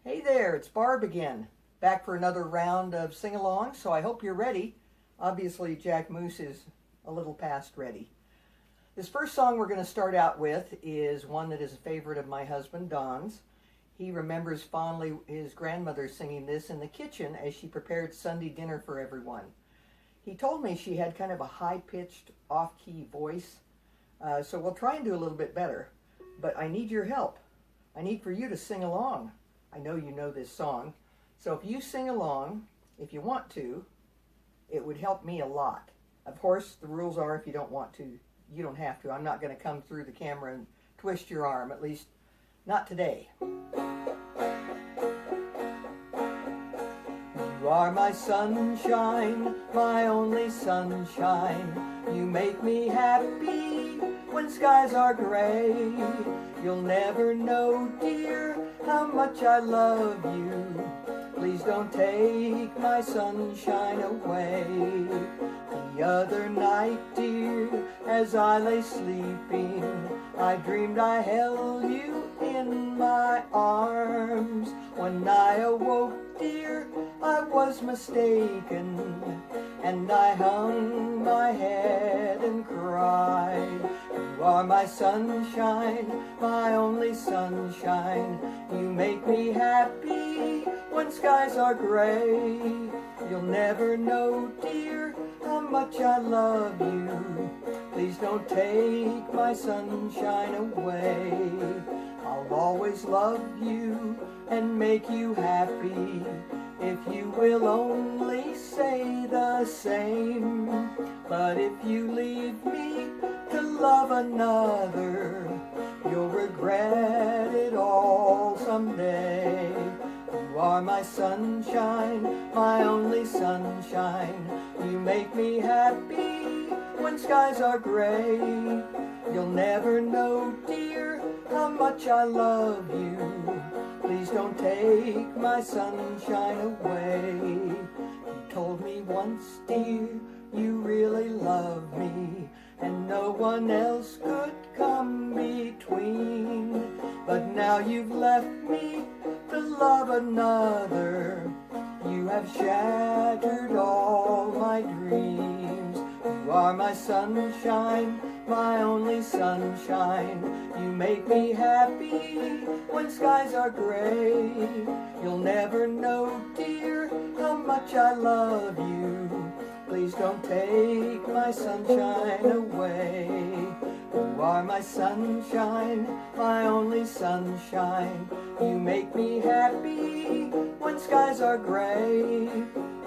Hey there, it's Barb again, back for another round of sing-along, so I hope you're ready. Obviously, Jack Moose is a little past ready. This first song we're going to start out with is one that is a favorite of my husband, Don's. He remembers fondly his grandmother singing this in the kitchen as she prepared Sunday dinner for everyone. He told me she had kind of a high-pitched, off-key voice, so we'll try and do a little bit better. But I need your help. I need for you to sing along. I know you know this song, so if you sing along, if you want to, it would help me a lot. Of course, the rules are if you don't want to, you don't have to. I'm not going to come through the camera and twist your arm, at least not today. You are my sunshine, my only sunshine. You make me happy when skies are gray. You'll never know, dear, how much I love you. Please don't take my sunshine away. The other night, dear, as I lay sleeping, I dreamed I held you in my arms. When I awoke, dear, I was mistaken, and I hung my head and cried. You are my sunshine, my only sunshine. You make me happy when skies are gray. You'll never know, dear, how much I love you. Please don't take my sunshine away. I'll always love you and make you happy if you will only say the same. But if you leave me to love another, you'll regret it all someday. You are my sunshine, my only sunshine. You make me happy when skies are gray. You'll never know, dear, how much I love you. Please don't take my sunshine away. You told me once, dear, you really love me, and no one else could come between. But now you've left me to love another. You have shattered all my dreams. You are my sunshine, my only sunshine. You make me happy when skies are gray. You'll never know, dear, how much I love you. Please don't take my sunshine away. You are my sunshine, my only sunshine. You make me happy when skies are gray.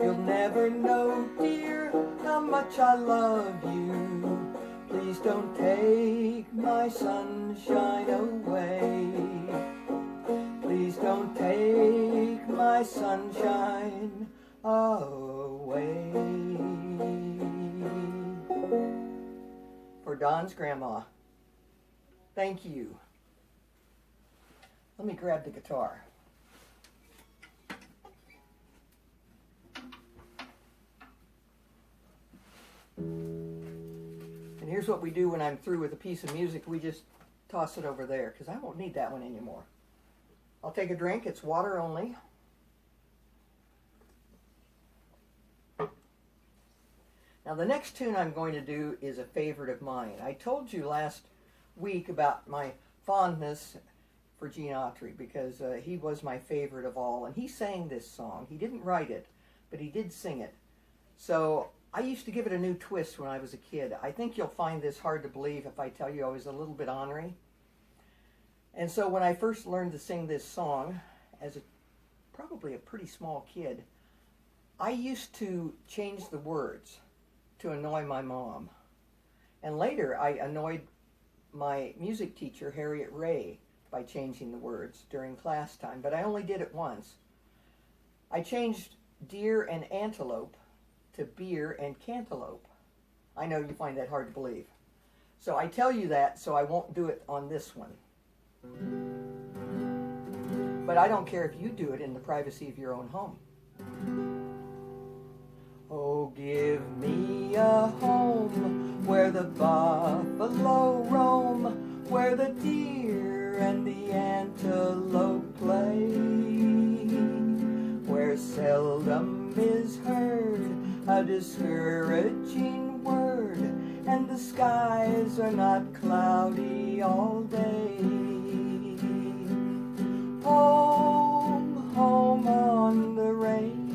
You'll never know, dear, how much I love you. Please don't take my sunshine away. Please don't take my sunshine away. For Don's grandma. Thank you. Let me grab the guitar. And here's what we do when I'm through with a piece of music. We just toss it over there, because I won't need that one anymore. I'll take a drink. It's water only. Now the next tune I'm going to do is a favorite of mine. I told you last week about my fondness for Gene Autry, because he was my favorite of all, and he sang this song. He didn't write it, but he did sing it. So I used to give it a new twist when I was a kid. I think you'll find this hard to believe if I tell you I was a little bit ornery. And so when I first learned to sing this song, as probably a pretty small kid, I used to change the words to annoy my mom. And later I annoyed my music teacher, Harriet Ray, by changing the words during class time, but I only did it once. I changed deer and antelope to beer and cantaloupe. I know you find that hard to believe. So I tell you that so I won't do it on this one. But I don't care if you do it in the privacy of your own home. Oh, give me a home where the buffalo roam, where the deer and the antelope play. discouraging word, and the skies are not cloudy all day. Home, home on the range,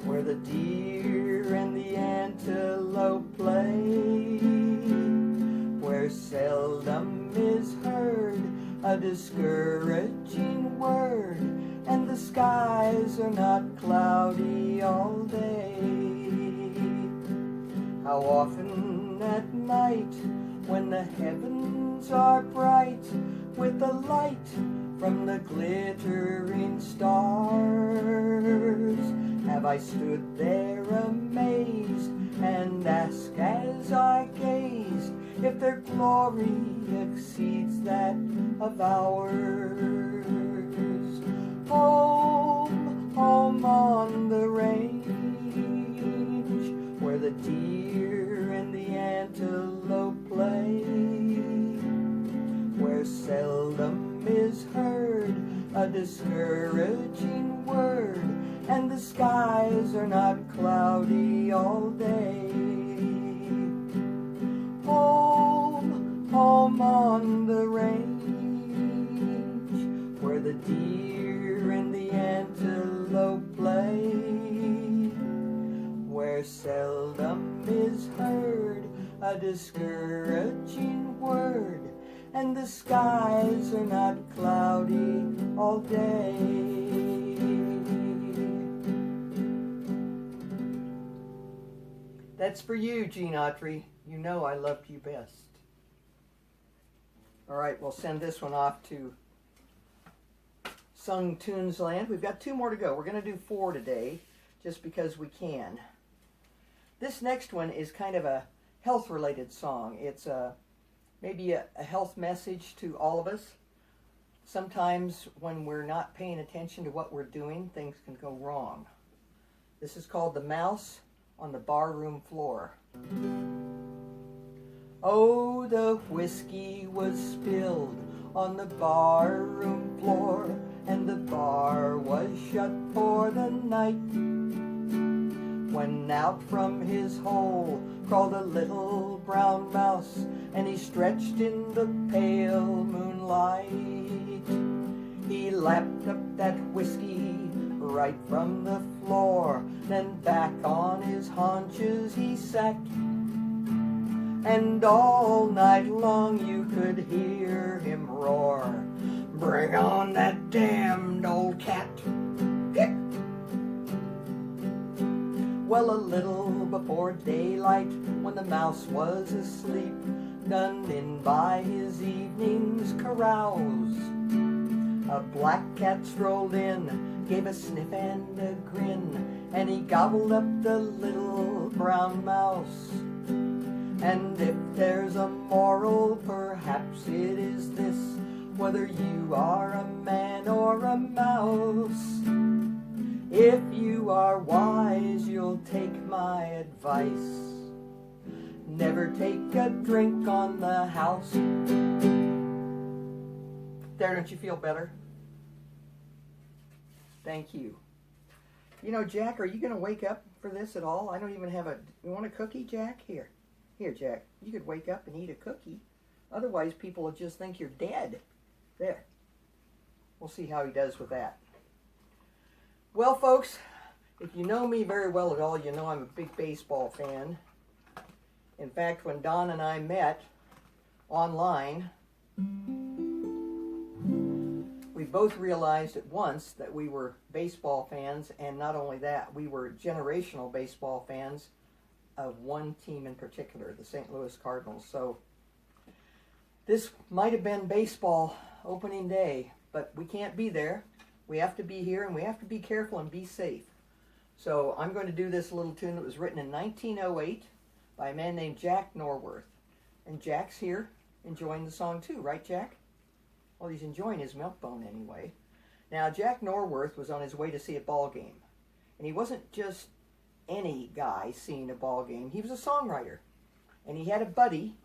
where the deer and the antelope play, where seldom is heard a discouraging word, and the skies are not cloudy all day. How often at night, when the heavens are bright with the light from the glittering stars, have I stood there amazed and asked as I gazed if their glory exceeds that of ours. Home, home on the range, where the deer and the antelope play, where seldom is heard a discouraging word, and the skies are not cloudy all day. Home, home on the range, where the deer and the antelope play, where seldom is heard a discouraging word, and the skies are not cloudy all day. That's for you, Gene Autry. You know I loved you best. All right, we'll send this one off to Sung Tunes Land. We've got 2 more to go. We're going to do 4 today, just because we can. This next one is kind of a health-related song. It's maybe a health message to all of us. Sometimes when we're not paying attention to what we're doing, things can go wrong. This is called The Mouse on the Barroom Floor. Oh, the whiskey was spilled on the barroom floor, and the bar was shut for the night, when out from his hole crawled a little brown mouse, and he stretched in the pale moonlight. He lapped up that whiskey right from the floor, then back on his haunches he sat, and all night long you could hear him roar, "Bring on that damned old cat." Well, a little before daylight, when the mouse was asleep, done in by his evening's carouse, a black cat strolled in, gave a sniff and a grin, and he gobbled up the little brown mouse. And if there's a moral, perhaps it is this: whether you are a man or a mouse, if you are wise, you'll take my advice. Never take a drink on the house. There, don't you feel better? Thank you. You know, Jack, are you going to wake up for this at all? I don't even have a... You want a cookie, Jack? Here. Here, Jack. You could wake up and eat a cookie. Otherwise, people will just think you're dead. There. We'll see how he does with that. Well, folks, if you know me very well at all, you know I'm a big baseball fan. In fact, when Don and I met online, we both realized at once that we were baseball fans, and not only that, we were generational baseball fans of one team in particular, the St. Louis Cardinals. So this might have been baseball opening day, but we can't be there. We have to be here, and we have to be careful and be safe. So I'm going to do this little tune that was written in 1908 by a man named Jack Norworth. And Jack's here enjoying the song too, right, Jack? Well, he's enjoying his milk bone anyway. Now, Jack Norworth was on his way to see a ball game. And he wasn't just any guy seeing a ball game. He was a songwriter. And he had a buddy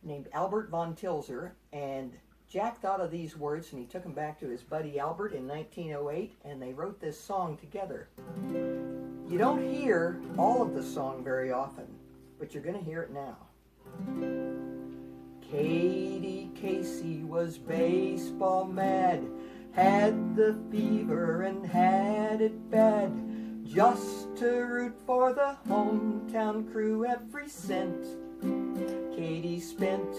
named Albert von Tilzer, and Jack thought of these words, and he took them back to his buddy Albert in 1908, and they wrote this song together. You don't hear all of the song very often, but you're going to hear it now. Katie Casey was baseball mad, had the fever and had it bad, just to root for the hometown crew. Every cent Katie spent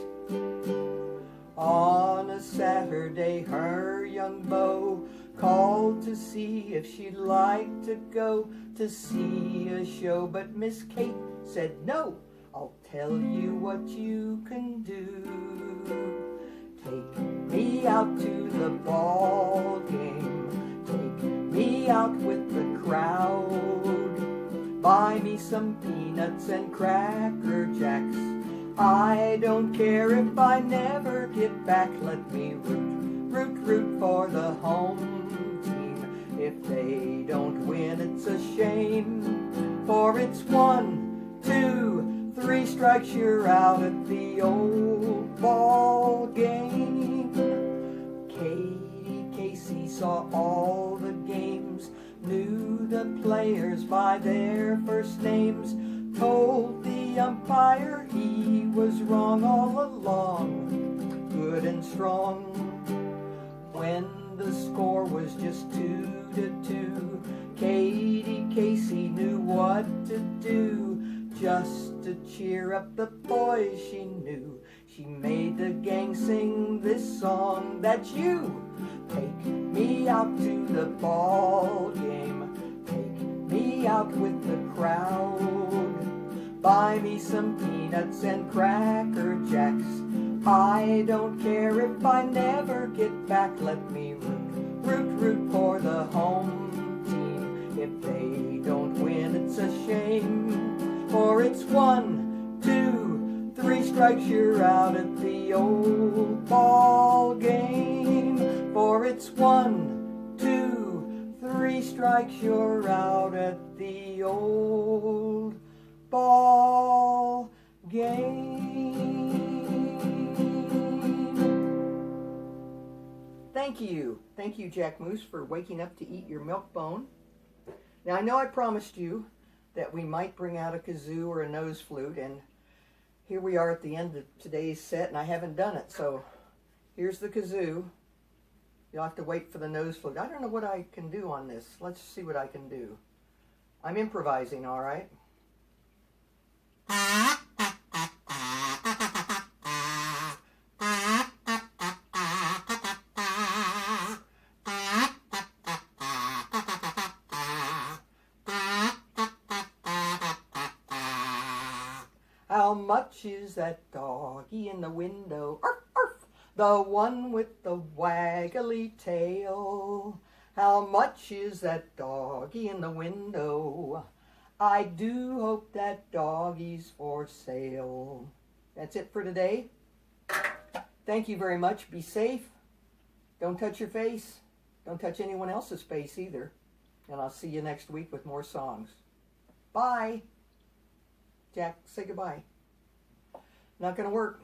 on a Saturday, her young beau called to see if she'd like to go to see a show. But Miss Kate said no. I'll tell you what you can do. Take me out to the ball game. Take me out with the crowd. Buy me some peanuts and Cracker Jacks. I don't care if I never get back. Let me root for the home team. If they don't win, it's a shame. For it's 1, 2, 3 strikes, you're out at the old ball game. Katie Casey saw all the games, knew the players by their first names, told the umpire he was wrong all along, good and strong. When the score was just 2-2, Katie Casey knew what to do. Just to cheer up the boys she knew, she made the gang sing this song. That's you. Take me out to the ball game. Take me out with the crowd. Buy me some peanuts and Cracker Jacks. I don't care if I never get back. Let me root for the home team. If they don't win, it's a shame. For it's 1, 2, 3 strikes, you're out at the old ball game. For it's 1, 2, 3 strikes, you're out at the old ball game. Thank you. Thank you, Jack Moose, for waking up to eat your milk bone. Now, I know I promised you that we might bring out a kazoo or a nose flute, and here we are at the end of today's set, and I haven't done it. So here's the kazoo. You'll have to wait for the nose flute. I don't know what I can do on this. Let's see what I can do. I'm improvising, all right? How much is that doggie in the window? Arf, arf. The one with the waggly tail. How much is that doggie in the window? I do hope that doggie's for sale. That's it for today. Thank you very much. Be safe. Don't touch your face. Don't touch anyone else's face either. And I'll see you next week with more songs. Bye. Jack, say goodbye. Not going to work.